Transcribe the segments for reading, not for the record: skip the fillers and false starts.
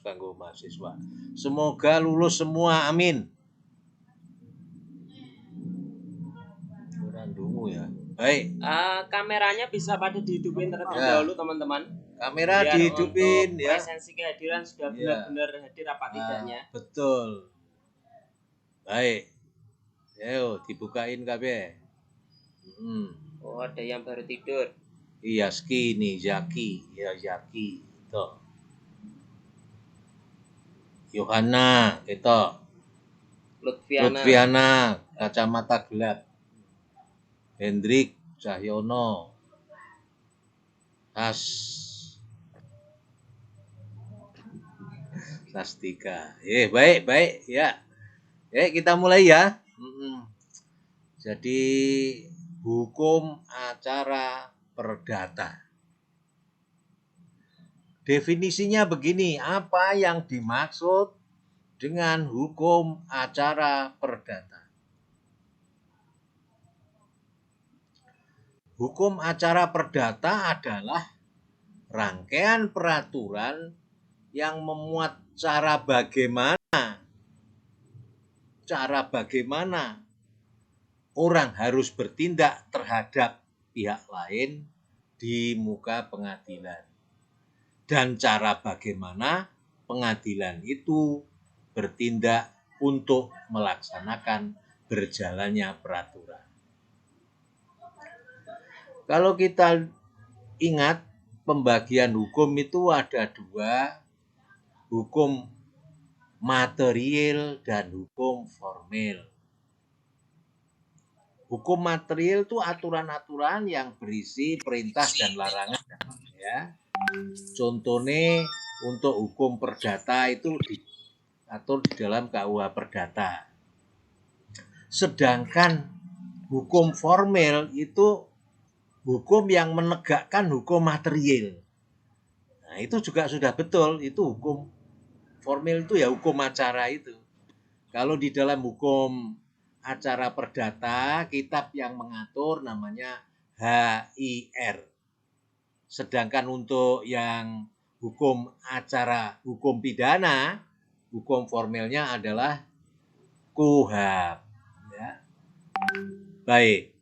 kanggo mahasiswa. Semoga lulus semua, amin. Kurang dungu ya. Baik. Kameranya bisa pada dihidupin terlebih Ya. dahulu teman-teman. Kamera Biar dihidupin untuk ya. presensi kehadiran sudah Ya. benar-benar hadir apa tidaknya. Betul. Baik. Ayo dibukain kabeh. Oh, ada yang baru tidur. Iya, Ski nih, Zaki. Ya, Zaki. Itu. Yohana, itu. Lutfiana, kacamata gelap. Hendrik Cahyono. Sastika. Baik ya. Kita mulai ya. Jadi hukum acara perdata. Definisinya begini, apa yang dimaksud dengan hukum acara perdata? Hukum acara perdata adalah rangkaian peraturan yang memuat cara bagaimana orang harus bertindak terhadap pihak lain di muka pengadilan. Dan cara bagaimana pengadilan itu bertindak untuk melaksanakan berjalannya peraturan. Kalau kita ingat, pembagian hukum itu ada dua, hukum material dan hukum formil. Hukum material itu aturan-aturan yang berisi perintah dan larangan. Ya. Contohnya untuk hukum perdata itu diatur di dalam KUH Perdata. Sedangkan hukum formil itu hukum yang menegakkan hukum material. Nah, itu juga sudah betul, itu hukum formil itu ya hukum acara itu. Kalau di dalam hukum acara perdata, kitab yang mengatur namanya HIR. Sedangkan untuk yang hukum acara, hukum pidana, hukum formilnya adalah KUHAP. Ya. Baik.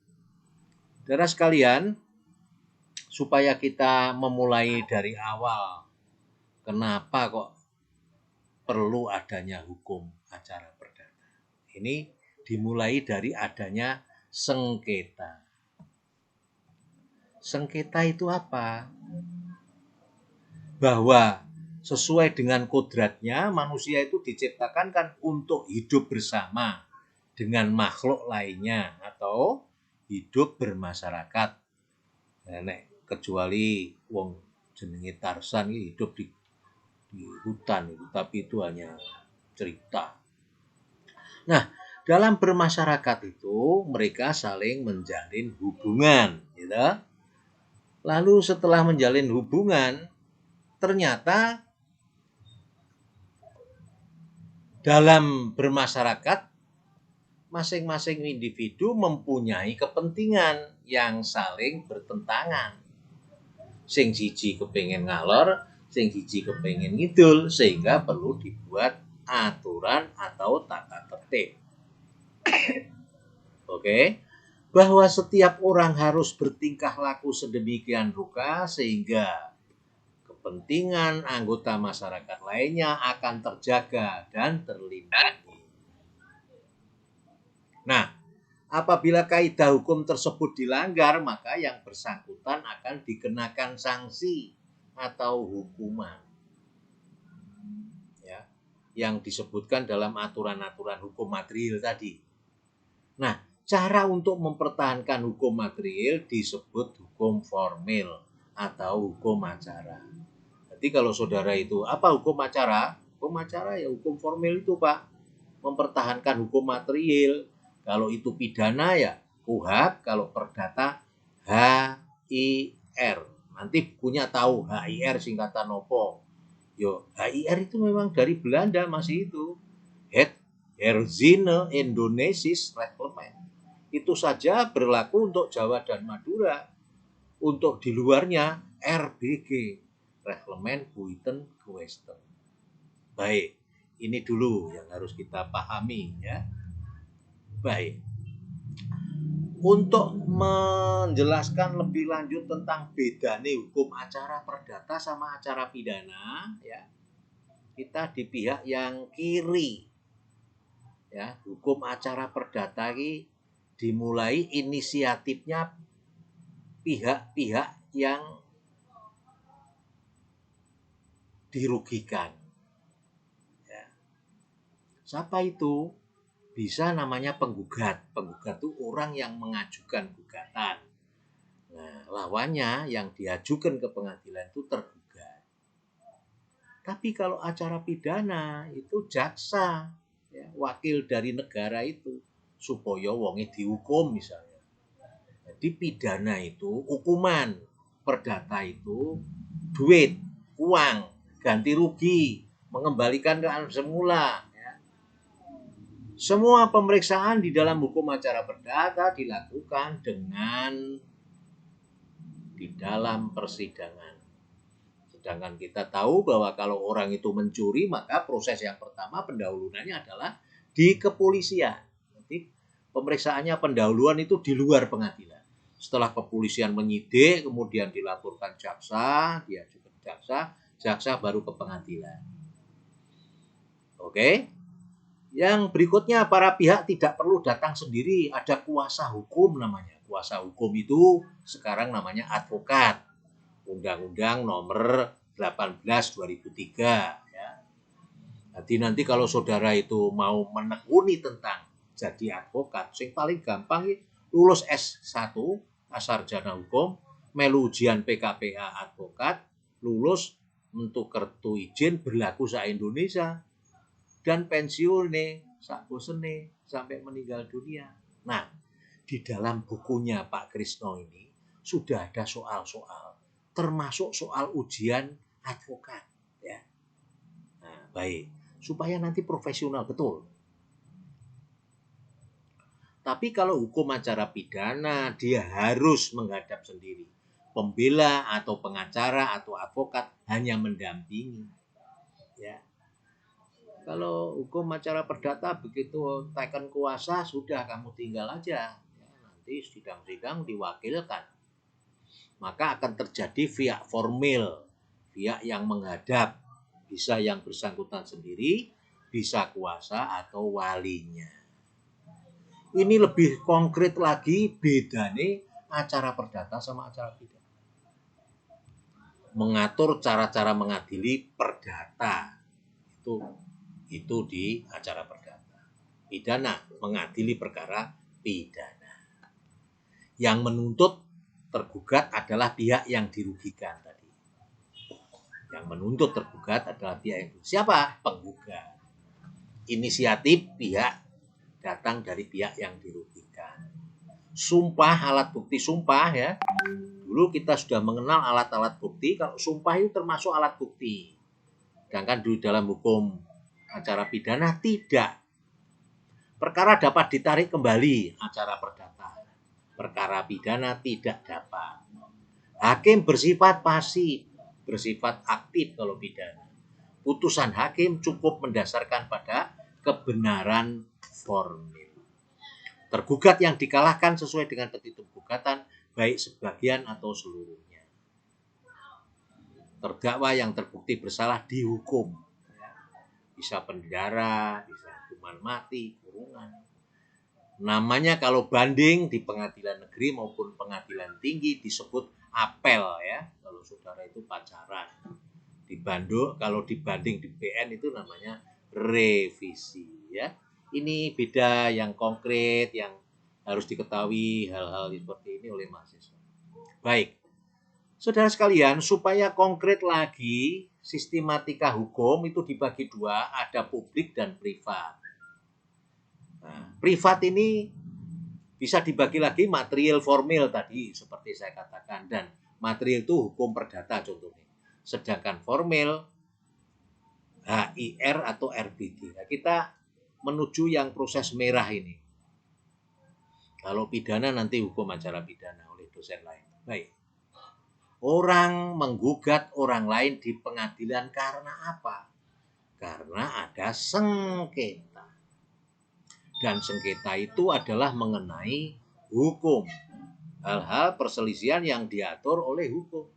Saudara sekalian, supaya kita memulai dari awal, kenapa kok perlu adanya hukum acara perdata? Ini dimulai dari adanya sengketa. Sengketa itu apa? Bahwa sesuai dengan kodratnya, manusia itu diciptakan kan untuk hidup bersama dengan makhluk lainnya atau hidup bermasyarakat. Kecuali wong jenenge Tarsan hidup di hutan itu, tapi itu hanya cerita. Nah, dalam bermasyarakat itu mereka saling menjalin hubungan, gitu. Lalu setelah menjalin hubungan, ternyata dalam bermasyarakat masing-masing individu mempunyai kepentingan yang saling bertentangan. Sing siji kepengin ngalor, sing siji kepengin ngidul, sehingga perlu dibuat aturan atau tata tertib. Oke, bahwa setiap orang harus bertingkah laku sedemikian rupa sehingga kepentingan anggota masyarakat lainnya akan terjaga dan terlindungi. Nah, apabila kaidah hukum tersebut dilanggar, maka yang bersangkutan akan dikenakan sanksi atau hukuman. Ya, yang disebutkan dalam aturan-aturan hukum material tadi. Nah, cara untuk mempertahankan hukum material disebut hukum formil atau hukum acara. Jadi kalau saudara itu, apa hukum acara? Hukum acara ya hukum formil itu, Pak. Mempertahankan hukum material. Kalau itu pidana ya KUHAP, kalau perdata HIR. Nanti bukunya tahu HIR singkatan apa. Yo, HIR itu memang dari Belanda masih itu. Het Herzine Indonesisch Reglement. Itu saja berlaku untuk Jawa dan Madura. Untuk di luarnya RBG, Reglement Buiten Gewesten. Baik, ini dulu yang harus kita pahami ya. Baik. Untuk menjelaskan lebih lanjut tentang bedanya hukum acara perdata sama acara pidana ya, kita di pihak yang kiri ya. Hukum acara perdata ini dimulai inisiatifnya pihak-pihak yang dirugikan ya. Siapa itu? Bisa namanya penggugat. Penggugat itu orang yang mengajukan gugatan. Nah, lawannya yang diajukan ke pengadilan itu tergugat. Tapi kalau acara pidana itu jaksa, ya, wakil dari negara itu, supaya wonge dihukum misalnya. Jadi pidana itu hukuman, perdata itu duit, uang, ganti rugi, mengembalikan keadaan semula. Semua pemeriksaan di dalam hukum acara perdata dilakukan di dalam persidangan. Sedangkan kita tahu bahwa kalau orang itu mencuri, maka proses yang pertama pendahuluannya adalah di kepolisian. Jadi pemeriksaannya pendahuluan itu di luar pengadilan. Setelah kepolisian menyidik, kemudian dilaporkan jaksa, diajukan jaksa baru ke pengadilan. Oke? Yang berikutnya, para pihak tidak perlu datang sendiri, ada kuasa hukum namanya. Kuasa hukum itu sekarang namanya advokat. Undang-Undang nomor 18 2003 ya. Jadi nanti kalau saudara itu mau menekuni tentang jadi advokat, yang paling gampang lulus S1 sarjana hukum, melu ujian PKPA advokat, lulus untuk kartu izin berlaku se-Indonesia. Dan pensiun nih sak bosene sampai meninggal dunia. Nah, di dalam bukunya Pak Krisno ini sudah ada soal-soal, termasuk soal ujian advokat ya. Nah, baik, supaya nanti profesional betul. Tapi kalau hukum acara pidana dia harus menghadap sendiri. Pembela atau pengacara atau advokat hanya mendampingi. Ya. Kalau hukum acara perdata begitu tekan kuasa sudah kamu tinggal aja. Ya, nanti sidang-sidang diwakilkan. Maka akan terjadi via formil, pihak yang menghadap, bisa yang bersangkutan sendiri, bisa kuasa atau walinya. Ini lebih konkret lagi bedanya acara perdata sama acara pidana. Mengatur cara-cara mengadili perdata itu di acara perdata. Pidana mengadili perkara pidana. Yang menuntut tergugat adalah pihak yang dirugikan tadi. Yang menuntut tergugat adalah pihak yang dirugikan. Siapa? Penggugat. Inisiatif pihak datang dari pihak yang dirugikan. Sumpah, alat bukti sumpah ya. Dulu kita sudah mengenal alat-alat bukti. Kalau sumpah itu termasuk alat bukti. Sedangkan di dalam hukum acara pidana tidak. Perkara dapat ditarik kembali acara perdata. Perkara pidana tidak dapat. Hakim bersifat pasif, bersifat aktif kalau pidana. Putusan hakim cukup mendasarkan pada kebenaran formil. Tergugat yang dikalahkan sesuai dengan petitum gugatan, baik sebagian atau seluruhnya. Terdakwa yang terbukti bersalah dihukum. Bisa penjara, bisa hukuman mati, kurungan. Namanya kalau banding di pengadilan negeri maupun pengadilan tinggi disebut apel ya. Kalau saudara itu pacaran. Kalau dibanding di PN itu namanya revisi ya. Ini beda yang konkret yang harus diketahui hal-hal seperti ini oleh mahasiswa. Baik. Saudara sekalian, supaya konkret lagi, sistematika hukum itu dibagi dua, ada publik dan privat. Nah, privat ini bisa dibagi lagi material formil tadi, seperti saya katakan. Dan material itu hukum perdata contohnya. Sedangkan formil, HIR atau RBG. Nah, kita menuju yang proses merah ini. Kalau pidana nanti hukum acara pidana oleh dosen lain. Baik. Orang menggugat orang lain di pengadilan karena apa? Karena ada sengketa. Dan sengketa itu adalah mengenai hukum. Hal-hal perselisihan yang diatur oleh hukum.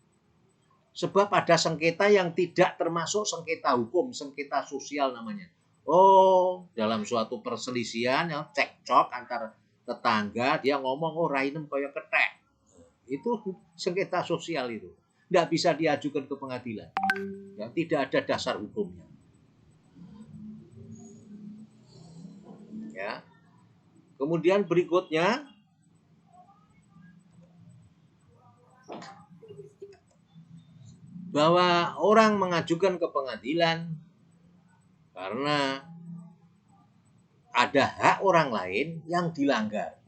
Sebab ada sengketa yang tidak termasuk sengketa hukum, sengketa sosial namanya. Oh, dalam suatu perselisihan yang cekcok antar tetangga, dia ngomong, oh rainem kaya ketek. Itu sengketa sosial itu. Tidak bisa diajukan ke pengadilan. Ya, tidak ada dasar hukumnya. Ya. Kemudian berikutnya, bahwa orang mengajukan ke pengadilan karena ada hak orang lain yang dilanggar.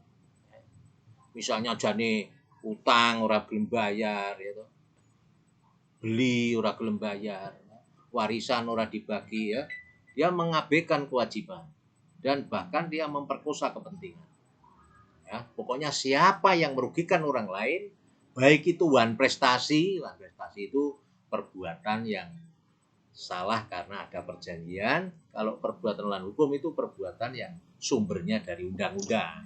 Misalnya jane utang ora gelem bayar, ya, beli ora gelem bayar, warisan ora dibagi, ya, dia mengabaikan kewajiban dan bahkan dia memperkosa kepentingan. Ya, pokoknya siapa yang merugikan orang lain, baik itu wan prestasi itu perbuatan yang salah karena ada perjanjian. Kalau perbuatan melawan hukum itu perbuatan yang sumbernya dari undang-undang.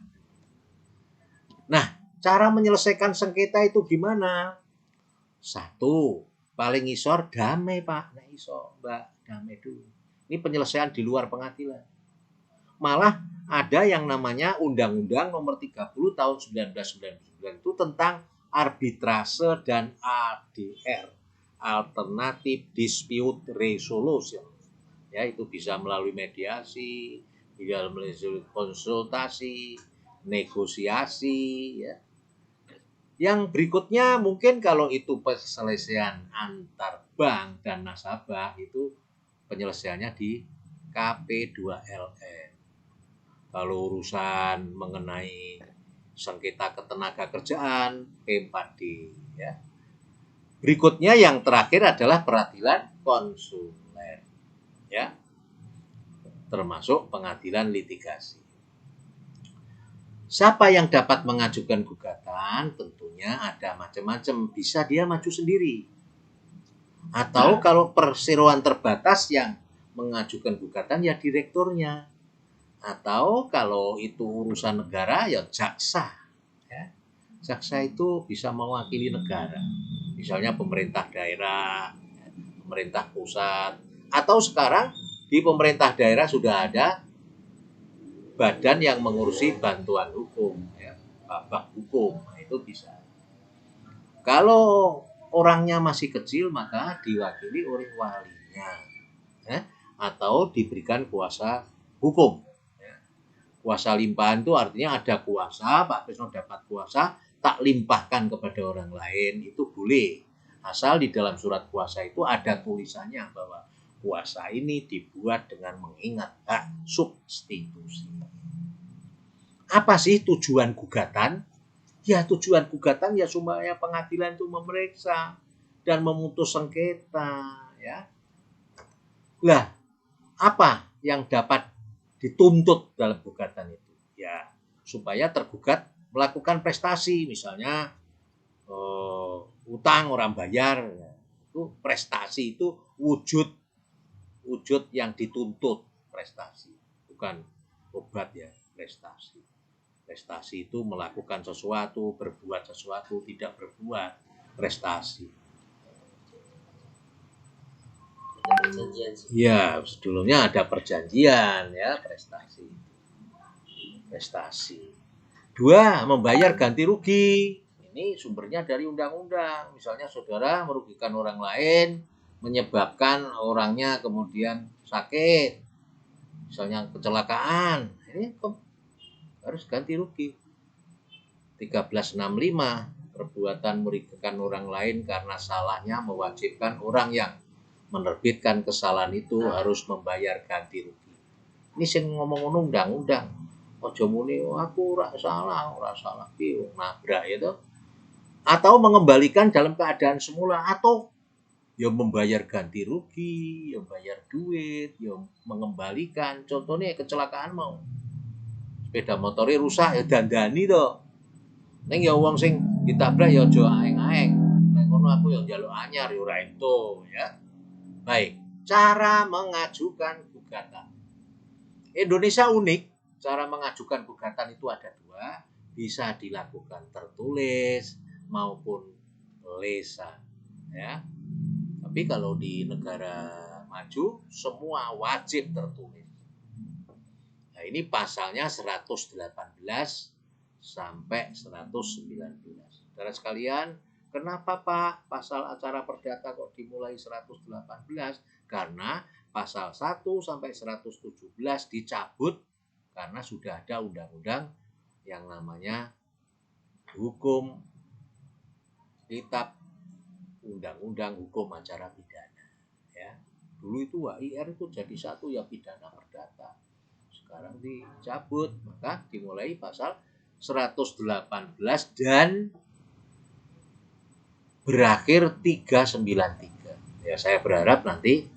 Nah, cara menyelesaikan sengketa itu gimana? Satu, paling isor damai Pak, nek iso Mbak, damai dulu. Ini penyelesaian di luar pengadilan. Malah ada yang namanya Undang-Undang Nomor 30 Tahun 1999 itu tentang arbitrase dan ADR, Alternative Dispute Resolution. Ya, itu bisa melalui mediasi, bisa melalui konsultasi, negosiasi, ya. Yang berikutnya mungkin kalau itu perselisihan antar bank dan nasabah, itu penyelesaiannya di KP2LN. Kalau urusan mengenai sengketa ketenaga kerjaan, P4D, ya. Berikutnya yang terakhir adalah peradilan konsuler, ya, termasuk pengadilan litigasi. Siapa yang dapat mengajukan gugatan? Tentunya ada macam-macam. Bisa dia maju sendiri. Atau kalau perseroan terbatas yang mengajukan gugatan, ya direkturnya. Atau kalau itu urusan negara, ya jaksa. Ya. Jaksa itu bisa mewakili negara. Misalnya pemerintah daerah, pemerintah pusat. Atau sekarang di pemerintah daerah sudah ada badan yang mengurusi bantuan hukum, ya, babak hukum, nah, itu bisa. Kalau orangnya masih kecil maka diwakili oleh walinya, ya, atau diberikan kuasa hukum. Ya. Kuasa limpahan itu artinya ada kuasa, Pak Krisno dapat kuasa, tak limpahkan kepada orang lain, itu boleh. Asal di dalam surat kuasa itu ada tulisannya bahwa kuasa ini dibuat dengan mengingat hak substitusi. Apa sih tujuan gugatan? Ya, tujuan gugatan ya supaya pengadilan itu memeriksa dan memutus sengketa, ya. Lah, apa yang dapat dituntut dalam gugatan itu? Ya, supaya tergugat melakukan prestasi, misalnya utang orang bayar, ya. Itu prestasi, itu wujud yang dituntut, prestasi, bukan obat, ya, prestasi. Prestasi itu melakukan sesuatu, berbuat sesuatu, tidak berbuat, prestasi. Ya, sebelumnya ada perjanjian, ya, prestasi. Prestasi. 2, membayar ganti rugi. Ini sumbernya dari undang-undang. Misalnya saudara merugikan orang lain, menyebabkan orangnya kemudian sakit, misalnya kecelakaan, ini harus ganti rugi. 1365, perbuatan merugikan orang lain karena salahnya mewajibkan orang yang menerbitkan kesalahan itu harus membayar ganti rugi. Ini sing ngomong undang-undang. Ojo muni aku ora salah piye nabrak itu. Atau mengembalikan dalam keadaan semula, atau ya membayar ganti rugi, ya bayar duit, ya mengembalikan. Contohnya kecelakaan mau sepeda motornya rusak, ya dandani to. Ning ya wong sing ditabrak ya aja aeng-aeng. Nek ngono aku ya njaluk anyar ya ora ento, ya. Baik. cara mengajukan gugatan. Indonesia unik, cara mengajukan gugatan itu ada dua, bisa dilakukan tertulis maupun lisan, ya. Tapi kalau di negara maju semua wajib tertulis. Nah, ini pasalnya 118 sampai 119. Saudara sekalian, kenapa Pak pasal acara perdata kok dimulai 118? Karena pasal 1 sampai 117 dicabut karena sudah ada undang-undang yang namanya hukum kitab undang-undang hukum acara pidana, ya. Dulu itu HIR itu jadi satu ya pidana perdata. Sekarang dicabut, maka dimulai pasal 118 dan berakhir 393. Ya, saya berharap nanti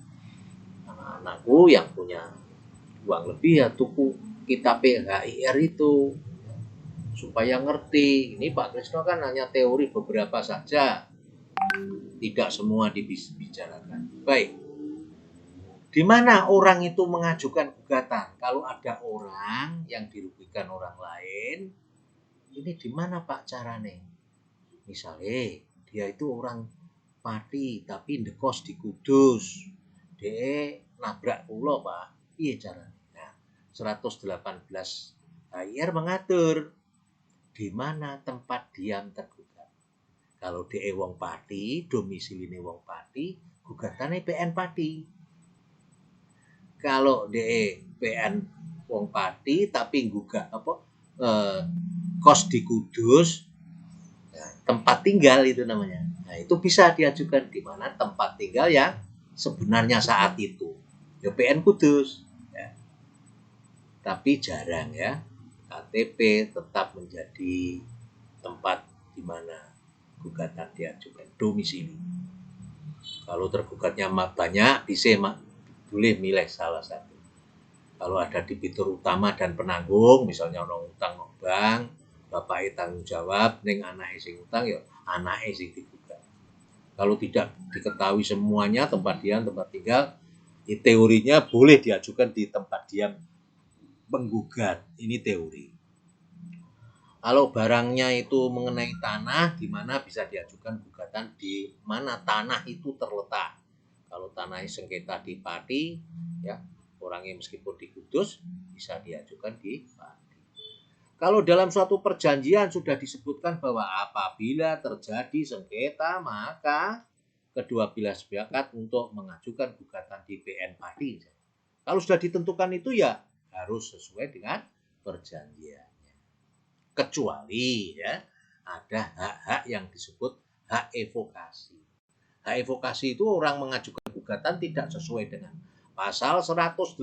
anak-anakku yang punya uang lebih ya tuku kitab HIR itu supaya ngerti. Ini Pak Krisno kan hanya teori beberapa saja, tidak semua dibicarakan. Baik, di mana orang itu mengajukan gugatan? Kalau ada orang yang dirugikan orang lain, ini di mana Pak carane? Misalnya dia itu orang Pati tapi ndekos di Kudus, dia nabrak kula Pak, iya caranya. Nah, 118 HIR mengatur di mana tempat diam tergugat. Kalau dia wong Pati, domisiline wong Pati, gugatannya PN Pati. Kalau dia PN wong Pati tapi gugat kos di Kudus, nah, tempat tinggal itu namanya. Nah, itu bisa diajukan di mana tempat tinggal yang sebenarnya saat itu. Ya PN Kudus, ya. Tapi jarang ya. KTP tetap menjadi tempat di mana gugatan diajukan, domisili. Kalau tergugatnya banyak, bisa boleh milih salah satu. Kalau ada debitur utama dan penanggung, misalnya ono utang nang bank, bapak tanggung jawab, ning anake sing utang ya anake sing digugat. Kalau tidak diketahui semuanya tempat diam, tempat tinggal, teorinya boleh diajukan di tempat diam penggugat. Ini teori. Kalau barangnya itu mengenai tanah, di mana bisa diajukan gugatan di mana tanah itu terletak. Kalau tanah sengketa di Pati, ya orangnya meskipun di Kudus bisa diajukan di Pati. Kalau dalam suatu perjanjian sudah disebutkan bahwa apabila terjadi sengketa, maka kedua belah sepakat untuk mengajukan gugatan di PN Pati. Kalau sudah ditentukan itu ya harus sesuai dengan perjanjiannya. Kecuali ya ada hak-hak yang disebut hak evokasi. Hak evokasi itu orang mengajukan gugatan tidak sesuai dengan pasal 118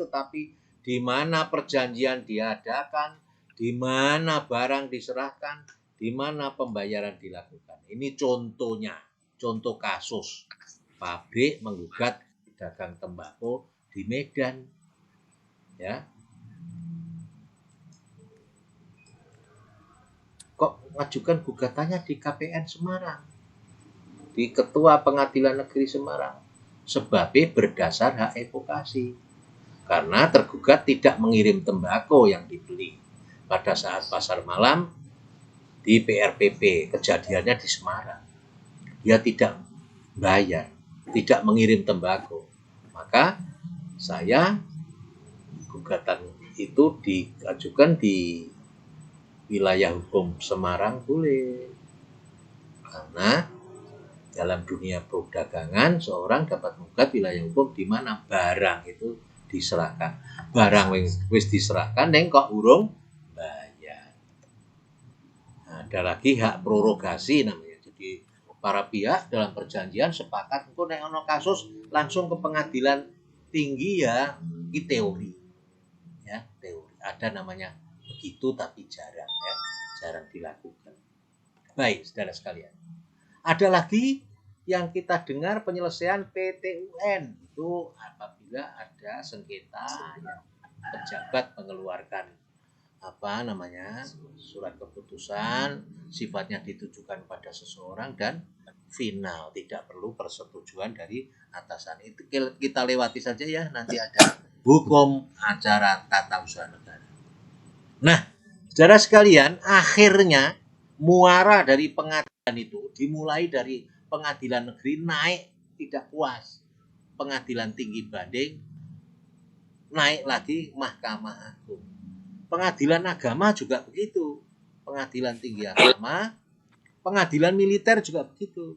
tetapi di mana perjanjian diadakan, di mana barang diserahkan, di mana pembayaran dilakukan. Ini contohnya, contoh kasus pabrik menggugat dagang tembakau di Medan, ya. Kok mengajukan gugatannya di KPN Semarang, di Ketua Pengadilan Negeri Semarang? Sebabnya berdasar hak evokasi. Karena tergugat tidak mengirim tembakau yang dibeli pada saat pasar malam di PRPP, kejadiannya di Semarang. Dia tidak bayar, tidak mengirim tembakau. Maka saya gugatan itu diajukan di wilayah hukum Semarang boleh. Karena dalam dunia perdagangan seorang dapat menggugat wilayah hukum di mana barang itu diserahkan. Barang wis diserahkan neng kok urung bayar. Nah, ada lagi hak prorogasi namanya. Jadi para pihak dalam perjanjian sepakat engko nek ana kasus langsung ke pengadilan tinggi ya, ini teori. Ya, teori. Ada namanya begitu tapi jarang ya, jarang dilakukan. Baik, saudara sekalian. Ada lagi yang kita dengar penyelesaian PT-UN itu apabila ada sengketa yang pejabat mengeluarkan surat keputusan sifatnya ditujukan pada seseorang dan final, tidak perlu persetujuan dari atasan. Itu kita lewati saja ya, nanti ada hukum acara tata usaha negara. Nah, saudara sekalian, akhirnya muara dari pengadilan itu dimulai dari pengadilan negeri naik tidak puas. Pengadilan tinggi banding, naik lagi Mahkamah Agung. Pengadilan agama juga begitu. Pengadilan tinggi agama, pengadilan militer juga begitu.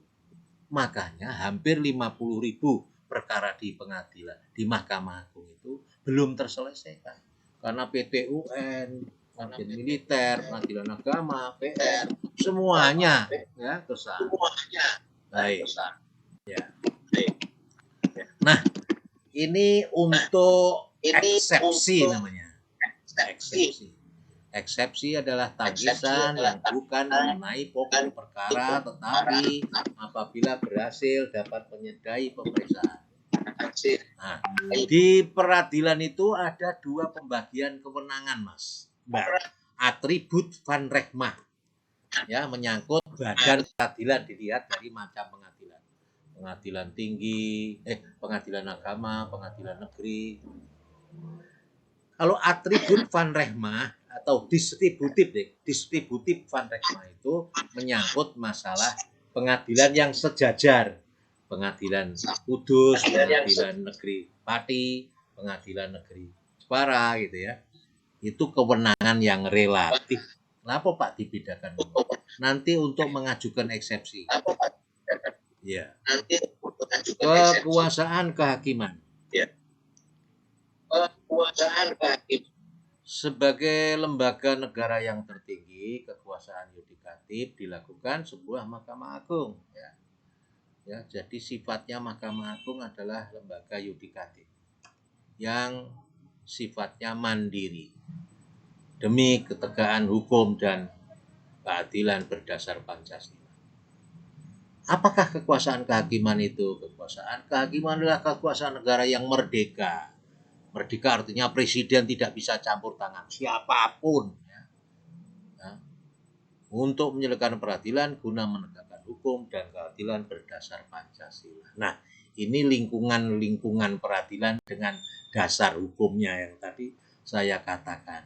Makanya hampir 50.000 perkara di pengadilan, di Mahkamah Agung itu belum terselesaikan. Karena PT UN, pengadilan militer, pengadilan agama, PR, semuanya ya kesal. Baik. Ya. Nah, ini untuk eksepsi namanya. Eksepsi adalah tagisan yang bukan mengenai pokok perkara, tetapi apabila berhasil dapat menyedai pemeriksaan. Nah, di peradilan itu ada 2 pembagian kewenangan, Mas. Atribut van Rechma, ya, menyangkut badan peradilan, dilihat dari macam pengadilan. Pengadilan tinggi, pengadilan agama, pengadilan negeri. Kalau atribut van Rechma atau distributif van Rechma itu menyangkut masalah pengadilan yang sejajar. Pengadilan Kudus, pengadilan negeri Pati, pengadilan negeri Jepara gitu ya. Itu kewenangan yang relatif. Kenapa Pak dibedakan? Nanti untuk mengajukan eksepsi. Ya. Kekuasaan kehakiman. Sebagai lembaga negara yang tertinggi, kekuasaan yudikatif dilakukan sebuah Mahkamah Agung. Ya, jadi sifatnya Mahkamah Agung adalah lembaga yudikatif yang sifatnya mandiri demi ketegangan hukum dan keadilan berdasar Pancasila. Apakah kekuasaan kehakiman itu? Kekuasaan kehakiman adalah kekuasaan negara yang merdeka. Merdeka artinya presiden tidak bisa campur tangan siapapun ya, untuk menyelesaikan peradilan guna menegakkan hukum dan keadilan berdasar Pancasila. Nah, ini lingkungan peradilan dengan dasar hukumnya yang tadi saya katakan.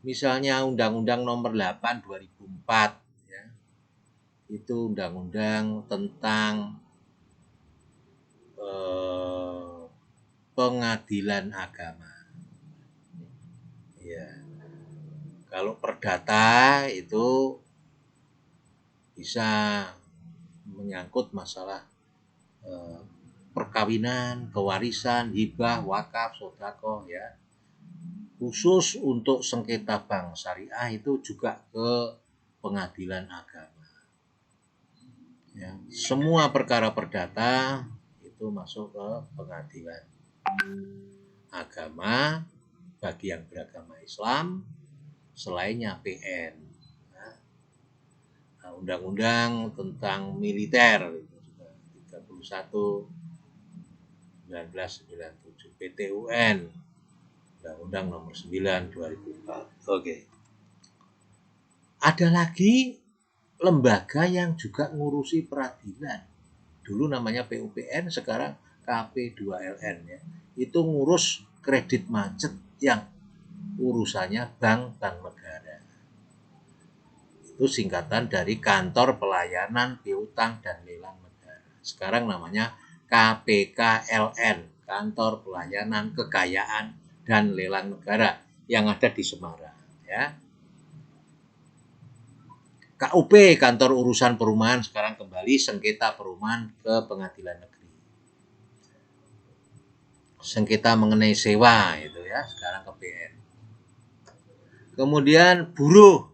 Misalnya Undang-Undang Nomor 8 2004 ya. Itu undang-undang tentang pengadilan agama. Ya. Kalau perdata itu bisa menyangkut masalah perkawinan, kewarisan, hibah, wakaf, sedekah ya. Khusus untuk sengketa bank syariah itu juga ke pengadilan agama. Ya, semua perkara perdata itu masuk ke pengadilan agama bagi yang beragama Islam, selainnya PN. Nah, undang-undang tentang militer 31 1997 PT UN, Undang-Undang Nomor 9 2004. Oke. Ada lagi lembaga yang juga ngurusi peradilan. Dulu namanya PUPN, sekarang KP2LN ya. Itu ngurus kredit macet yang urusannya bank negara. Itu singkatan dari Kantor Pelayanan Piutang dan Lelang Negara. Sekarang namanya KPKLN, Kantor Pelayanan Kekayaan dan Lelang Negara yang ada di Semarang ya. KUP, Kantor Urusan Perumahan, sekarang kembali sengketa perumahan ke pengadilan negeri. Sengketa mengenai sewa itu ya, sekarang ke PN. Kemudian buruh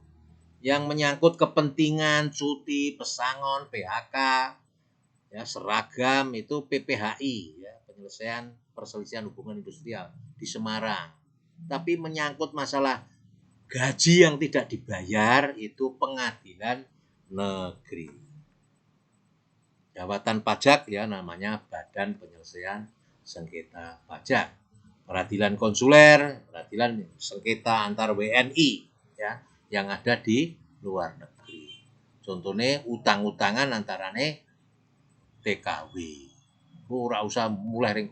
yang menyangkut kepentingan cuti, pesangon, PHK, ya, seragam itu PPHI ya, penyelesaian perselisihan hubungan industrial di Semarang. Tapi menyangkut masalah gaji yang tidak dibayar itu pengadilan negeri. Jabatan pajak ya namanya Badan Penyelesaian Sengketa Pajak. Peradilan konsuler, peradilan sengketa antar WNI ya yang ada di luar negeri. Contohnya utang-utangan antarane TKW. Ora usah mulai ring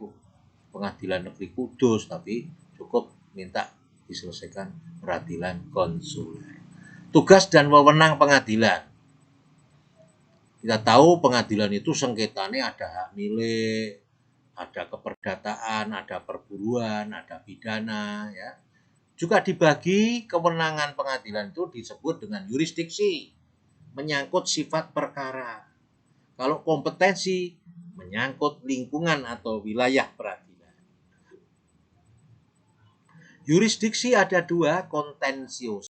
pengadilan negeri Kudus, tapi cukup minta diselesaikan peradilan konsuler. Tugas dan wewenang pengadilan. Kita tahu pengadilan itu sengketanya ada hak milik, ada keperdataan, ada perburuan, ada pidana, ya. Juga dibagi kewenangan pengadilan itu disebut dengan yurisdiksi, menyangkut sifat perkara. Kalau kompetensi menyangkut lingkungan atau wilayah peradilan. Yurisdiksi ada dua, kontentius